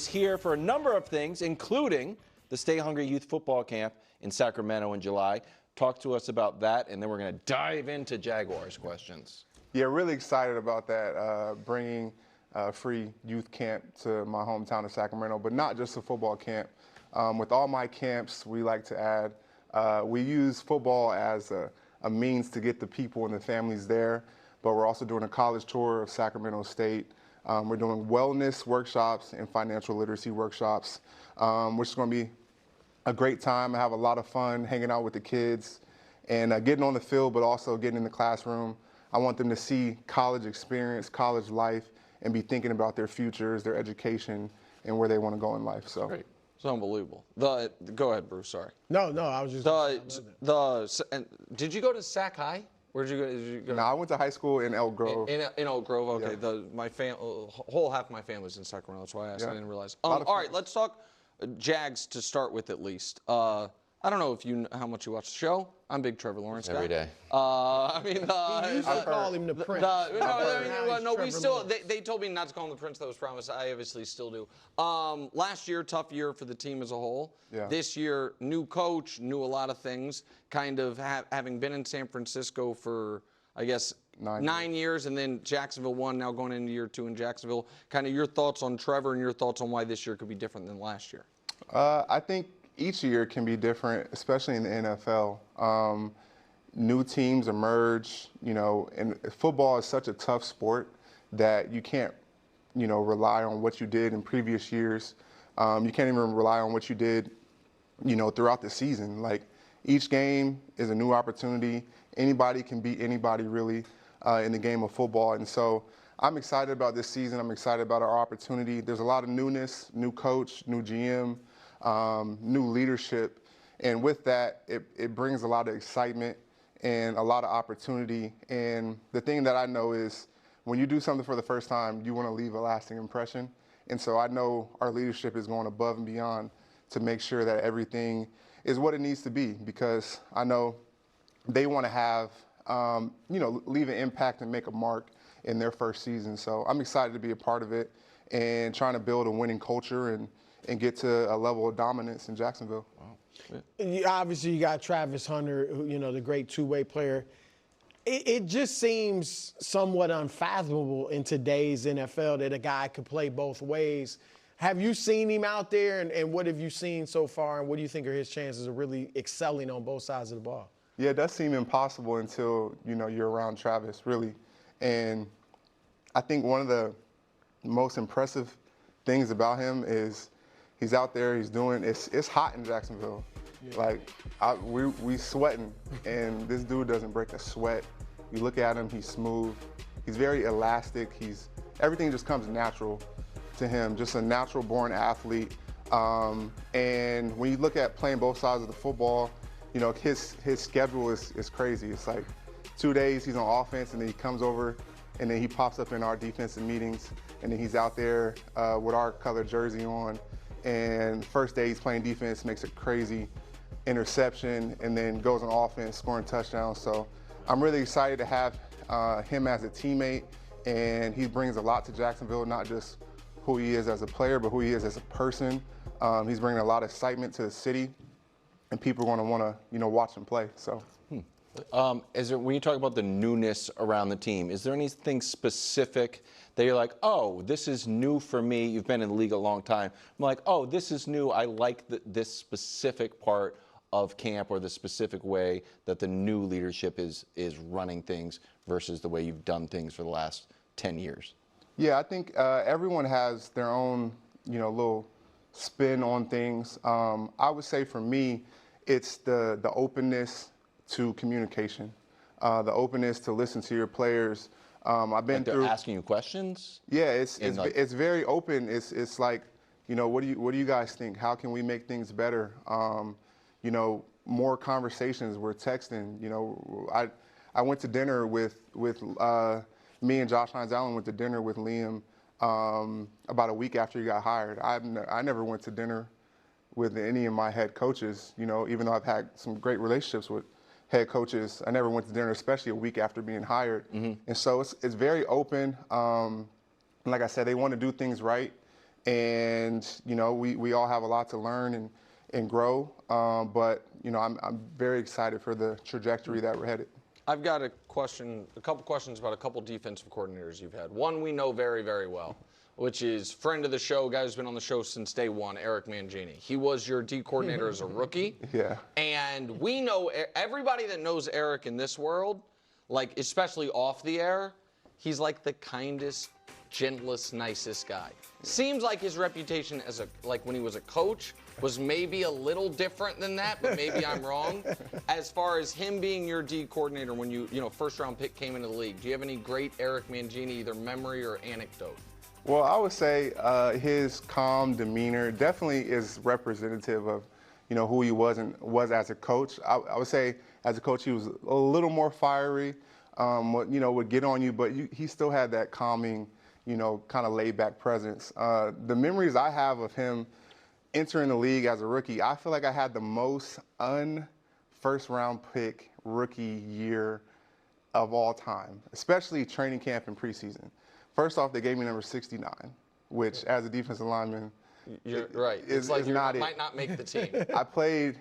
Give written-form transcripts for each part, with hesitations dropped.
is here for a number of things, including the Stay Hungry Youth Football Camp in Sacramento in July. Talk to us about that, and then we're going to dive into Jaguars questions. Yeah, really excited about that, bringing free youth camp to my hometown of Sacramento, but not just a football camp. With all my camps, we like to add, we use football as a means to get the people and the families there, but we're also doing a college tour of Sacramento State. We're doing wellness workshops and financial literacy workshops, which is going to be a great time. I have a lot of fun hanging out with the kids and getting on the field, but also getting in the classroom. I want them to see college experience, college life, and be thinking about their futures, their education, and where they want to go in life. So. Great. It's unbelievable. Go ahead, Brou. Sorry. No, I was just. Did you go to Sac High? Where did you go? No, I went to high school in Elk Grove. In Elk Grove, okay. Yeah. Whole half of my family's in Sacramento. That's why I asked. Yeah. I didn't realize. All right, let's talk Jags to start with at least. I don't know if you how much you watch the show. I'm a big Trevor Lawrence guy. Every day. You used to call him the Prince. They told me not to call him the Prince. That was promised. I obviously still do. Last year, tough year for the team as a whole. Yeah. This year, new coach, knew a lot of things. Kind of having been in San Francisco for, I guess, 9 years, and then Jacksonville 1, now going into year 2 in Jacksonville. Kind of your thoughts on Trevor and your thoughts on why this year could be different than last year. I think each year can be different, especially in the NFL. New teams emerge, and football is such a tough sport that you can't, rely on what you did in previous years. You can't even rely on what you did, throughout the season. Like, each game is a new opportunity. Anybody can beat anybody, really, in the game of football. And so I'm excited about this season. I'm excited about our opportunity. There's a lot of newness, new coach, new GM, new leadership. And with that, it brings a lot of excitement and a lot of opportunity. And the thing that I know is when you do something for the first time, you want to leave a lasting impression. And so I know our leadership is going above and beyond to make sure that everything is what it needs to be, because I know they want to have, leave an impact and make a mark in their first season. So I'm excited to be a part of it and trying to build a winning culture and get to a level of dominance in Jacksonville. Wow. Obviously, you got Travis Hunter, who, the great two-way player. It just seems somewhat unfathomable in today's NFL that a guy could play both ways. Have you seen him out there, and what have you seen so far, and what do you think are his chances of really excelling on both sides of the ball? Yeah, it does seem impossible until, you're around Travis, really. And I think one of the most impressive things about him is he's out there, he's doing, it's hot in Jacksonville. Yeah. Like, we sweating, and this dude doesn't break a sweat. You look at him, he's smooth. He's very elastic. Everything just comes natural to him, just a natural-born athlete. And when you look at playing both sides of the football, his schedule is crazy. It's like 2 days he's on offense, and then he comes over, and then he pops up in our defensive meetings, and then he's out there with our color jersey on. And first day he's playing defense, makes a crazy interception, and then goes on offense, scoring touchdowns. So I'm really excited to have him as a teammate, and he brings a lot to Jacksonville, not just who he is as a player, but who he is as a person. He's bringing a lot of excitement to the city, and people are going to want to, watch him play. So. When you talk about the newness around the team, is there anything specific that you're like, oh, this is new for me? You've been in the league a long time. I'm like, oh, this is new. I like this specific part of camp, or the specific way that the new leadership is running things versus the way you've done things for the last 10 years. Yeah, I think everyone has their own, little spin on things. I would say for me, it's the openness to communication, the openness to listen to your players. I've been they're asking you questions? Yeah, it's very open. It's like, what do you guys think? How can we make things better? More conversations. We're texting. I went to dinner with me and Josh Hines-Allen went to dinner with Liam about a week after he got hired. I never went to dinner with any of my head coaches. Even though I've had some great relationships with head coaches, I never went to dinner, especially a week after being hired. Mm-hmm. And so it's very open. Like I said, they want to do things right. and we all have a lot to learn and grow. But I'm very excited for the trajectory that we're headed. I've got a couple questions about a couple defensive coordinators you've had. One we know very, very well, which is friend of the show, guy who's been on the show since day one, Eric Manjini. He was your D coordinator as a rookie. Yeah. And we know, everybody that knows Eric in this world, like especially off the air, he's like the kindest, gentlest, nicest guy. Seems like his reputation as when he was a coach was maybe a little different than that, but maybe I'm wrong. As far as him being your D coordinator when you first round pick came into the league, do you have any great Eric Manjini, either memory or anecdote? Well, I would say his calm demeanor definitely is representative of, who he was as a coach. I would say as a coach he was a little more fiery, would get on you, but he still had that calming, kind of laid back presence. The memories I have of him entering the league as a rookie, I feel like I had the most first round pick rookie year of all time, especially training camp and preseason. First off, they gave me number 69, which as a defensive lineman, you're right. It's like you might not make the team. I played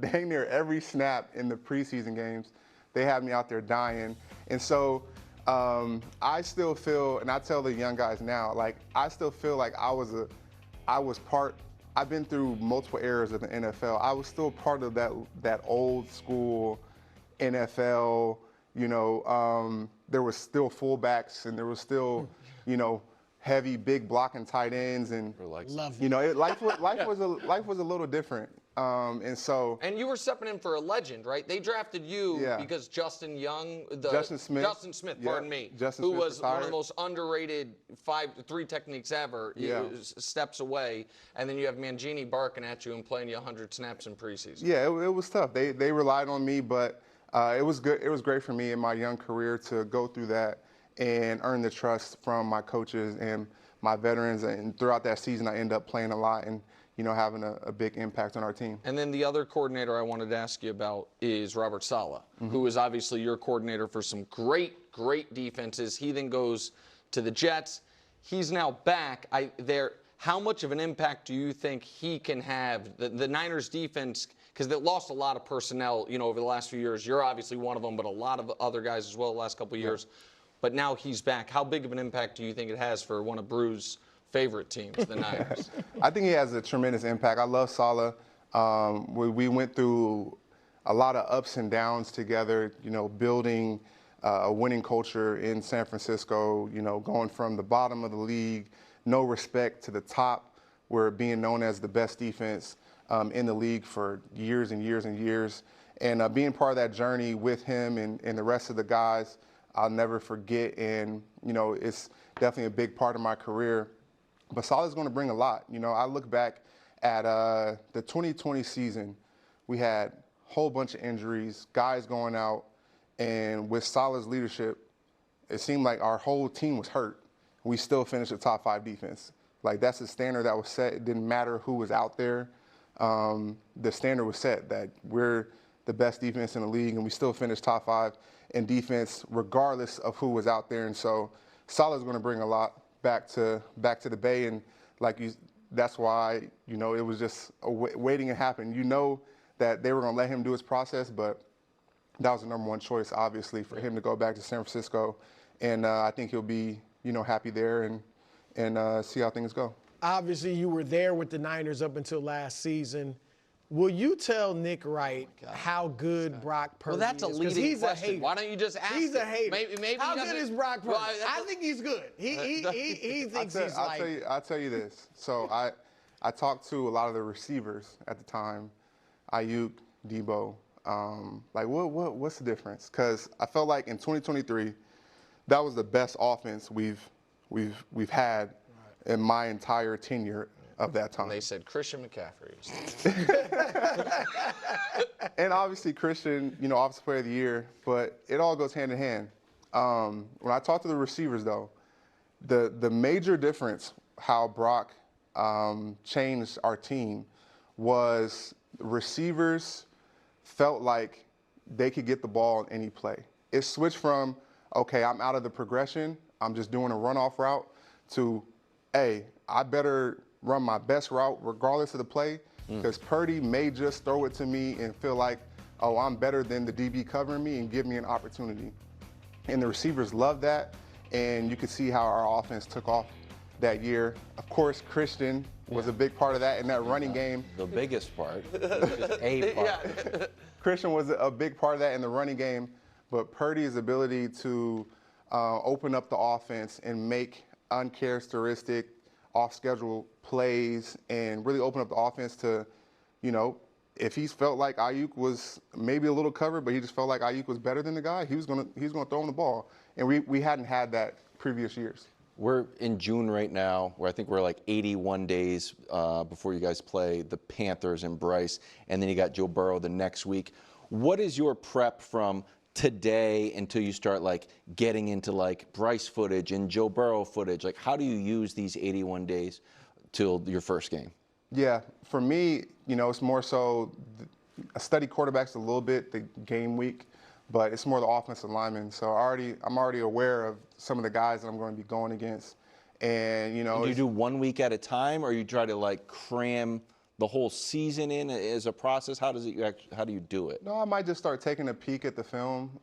dang near every snap in the preseason games. They had me out there dying. And so I still feel, and I tell the young guys now, I still feel like I've been through multiple eras of the NFL. I was still part of that old school NFL, there was still fullbacks and there was still, heavy, big blocking tight ends, and life was a little different. And you were stepping in for a legend, right? They drafted you because Justin Smith, pardon me, who was one of the most underrated 3 techniques ever. Steps away, and then you have Manjini barking at you and playing you 100 snaps in preseason. Yeah, it was tough. They relied on me, but it was good. It was great for me in my young career to go through that and earn the trust from my coaches and my veterans. And throughout that season, I ended up playing a lot and having a big impact on our team. And then the other coordinator I wanted to ask you about is Robert Saleh, who is obviously your coordinator for some great, great defenses. He then goes to the Jets. He's now back. How much of an impact do you think he can have? The Niners defense, because they lost a lot of personnel, over the last few years. You're obviously one of them, but a lot of other guys as well the last couple of years. But now he's back. How big of an impact do you think it has for one of Brou's favorite teams, the Niners? I think he has a tremendous impact. I love Saleh. We went through a lot of ups and downs together, building a winning culture in San Francisco, going from the bottom of the league, no respect, to the top, where being known as the best defense in the league for years and years and years. And being part of that journey with him and the rest of the guys, I'll never forget. And, it's definitely a big part of my career. But Saleh's going to bring a lot. I look back at the 2020 season, we had a whole bunch of injuries, guys going out, and with Saleh's leadership, it seemed like our whole team was hurt. We still finished a top 5 defense. That's the standard that was set. It didn't matter who was out there. The standard was set that we're the best defense in the league, and we still finished top 5 in defense regardless of who was out there. And so Saleh's going to bring a lot back to the Bay, and that's why it was just waiting to happen. That they were going to let him do his process, but that was the number one choice, obviously, for him to go back to San Francisco, and I think he'll be happy there and see how things go. Obviously, you were there with the Niners up until last season. Will you tell Nick Wright how good Brock Purdy is? Well, that's a leading question. Why don't you just ask He's a hater. Maybe how good is Brock Purdy? I think he's good. He thinks he's like... I'll tell you this. So I talked to a lot of the receivers at the time, Ayuk, Debo. What's the difference? Because I felt like in 2023, that was the best offense we've had in my entire tenure of that time. And they said Christian McCaffrey. And obviously Christian, Offensive Player of the Year, but it all goes hand in hand. When I talk to the receivers, though, the major difference how Brock changed our team was receivers felt like they could get the ball in any play. It switched from, okay, I'm out of the progression, I'm just doing a runoff route, to, hey, I better run my best route regardless of the play, because Purdy may just throw it to me and feel like, oh, I'm better than the DB covering me and give me an opportunity. And the receivers love that, and you could see how our offense took off that year. Of course, Christian was a big part of that in that running game. The biggest part, just a part. Christian was a big part of that in the running game, but Purdy's ability to open up the offense and make uncharacteristic, off-schedule plays and really open up the offense to, you know, if he's felt like Ayuk was maybe a little covered, but he just felt like Ayuk was better than the guy, he was gonna throw him the ball. And we hadn't had that previous years. We're in June right now, where I think we're like 81 days before you guys play the Panthers and Bryce, and then you got Joe Burrow the next week. What is your prep from today until you start like getting into like Bryce footage and Joe Burrow footage? Like, how do you use these 81 days till your first game? Yeah, for me, you know, it's more so I study quarterbacks a little bit the game week, but it's more the offensive linemen. So I'm already aware of some of the guys that I'm going to be going against, and you know, Do you do 1 week at a time, or you try to like cram the whole season in as a process? How do you do it? no, I might just start taking a peek at the film.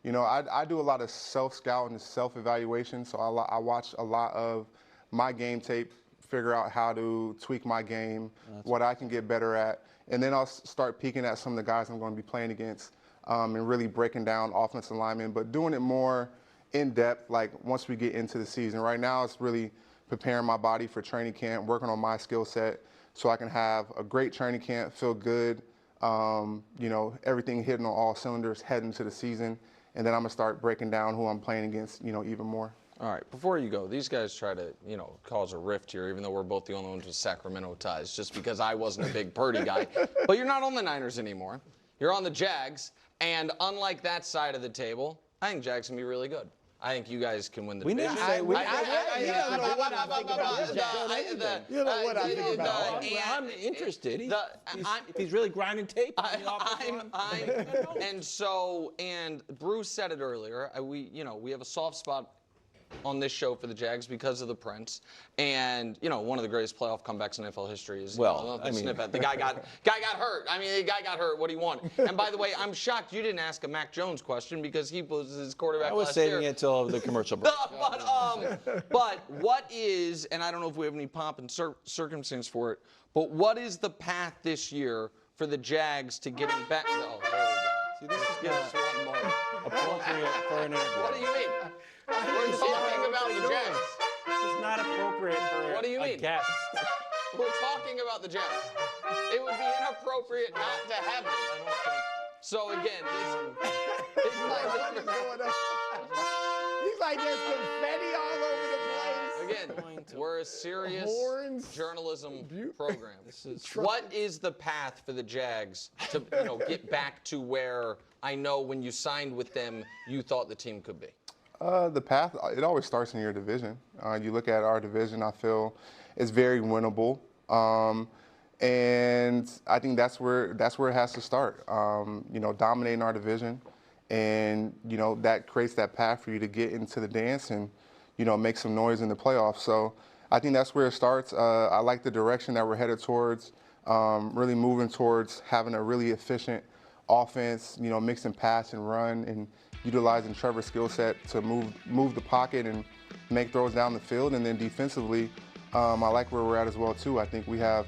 You know, I do a lot of self-scout and self-evaluation, so I watch a lot of my game tape, figure out how to tweak my game, what I can get better at, and then I'll start peeking at some of the guys I'm going to be playing against, and really breaking down offensive linemen, but doing it more in depth, like once we get into the season. Right now, it's really preparing my body for training camp, working on my skill set, so I can have a great training camp, feel good, you know, everything hitting on all cylinders heading to the season, and then I'm gonna start breaking down who I'm playing against, you know, even more. All right, before you go, these guys try to, you know, cause a rift here, even though we're both the only ones with Sacramento ties, just because I wasn't a big Purdy guy. But you're not on the Niners anymore. You're on the Jags, and unlike that side of the table, I think Jags can be really good. I think you guys can win the We division. didn't say we. You don't know what I think about the Jags. You know what I think about. I'm interested. if he's really grinding tape. And Brou said it earlier. We have a soft spot on this show for the Jags because of the Prince, and you know, one of the greatest playoff comebacks in NFL history is. Well, the guy got hurt. I mean, the guy got hurt. What do you want? And by the way, I'm shocked you didn't ask a Mac Jones question because he was his quarterback. I was last year. saving it till the commercial break. But what is, and I don't know if we have any pomp and circumstance for it, but what is the path this year for the Jags to getting back? Oh, there we go. See, this is Give us one more. appropriate for an interview. What do you mean? We're talking about the Jags. This is not appropriate for What do you a mean? guest. We're talking about the Jags. It would be inappropriate not to have them. So again, it's What is going on? He's like, there's confetti all over the place. again, we're a serious Horns. journalism program. What is the path for the Jags to get back to where I know when you signed with them, you thought the team could be? The path, it always starts in your division. You look at our division, I feel it's very winnable. And I think that's where it has to start. You know, dominating our division, and you know that creates that path for you to get into the dance and you know make some noise in the playoffs. So I think that's where it starts. I like the direction that we're headed towards. Really moving towards having a really efficient offense. You know, mixing pass and run and utilizing Trevor's skill set to move the pocket and make throws down the field. And then defensively, I like where we're at as well too. I think we have